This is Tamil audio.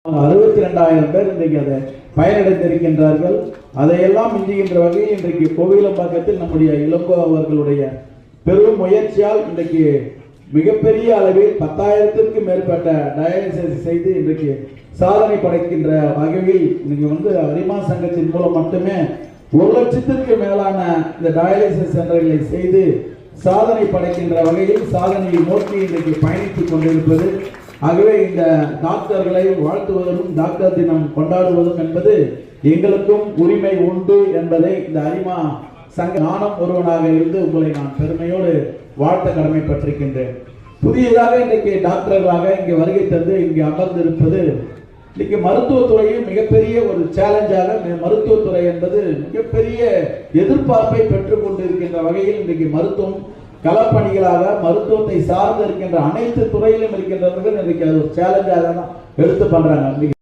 62,000 பேர் இன்றைக்கு அதை பயனடைந்திருக்கின்றார்கள். அதையெல்லாம் மிஞ்சுகின்ற வகையில் இன்றைக்கு கோவிலம்பாக்கத்தில் நம்முடைய இளங்கோ அவர்களுடைய பெரும் முயற்சியால் இன்றைக்கு மிகப்பெரிய அளவில் 10,000க்கும் மேற்பட்ட டயாலிசிஸ் செய்து இன்றைக்கு சாதனை படைக்கின்ற வகையில் இன்னைக்கு அரிமா சங்கத்தின் மூலம் மட்டுமே 1,00,000க்கு மேலான இந்த டயாலிசிஸ் சென்டர்களை செய்து சாதனை படைக்கின்ற வகையில் சாதனையை நோக்கி இன்றைக்கு பயணித்துக் கொண்டிருப்பது. ஆகவே இந்த டாக்டர்களை வாழ்த்துவதும் டாக்டர் தினம் கொண்டாடுவதும் என்பது எங்களுக்கும் உரிமை உண்டு என்பதை இந்த அரிமா சங்க நானும் ஒருவனாக இருந்து உங்களை நான் பெருமையோடு வாழ்த்த கடமைப்பட்டிருக்கின்றேன். புதியதாக இன்றைக்கு டாக்டர்களாக இங்கே வருகை தந்து இங்கே அமர்ந்திருப்பது இன்னைக்கு மருத்துவத்துறையில் மிகப்பெரிய ஒரு சேலஞ்சாக மருத்துவத்துறை என்பது மிகப்பெரிய எதிர்பார்ப்பை பெற்றுக் கொண்டிருக்கின்ற வகையில் இன்றைக்கு மருத்துவம் களப்பணிகளாக மருத்துவத்தை சார்ந்து இருக்கின்ற அனைத்து துறையிலும் இருக்கின்றவர்கள் இன்றைக்கு அது ஒரு சேலஞ்சாக தான் எடுத்து பண்றாங்க.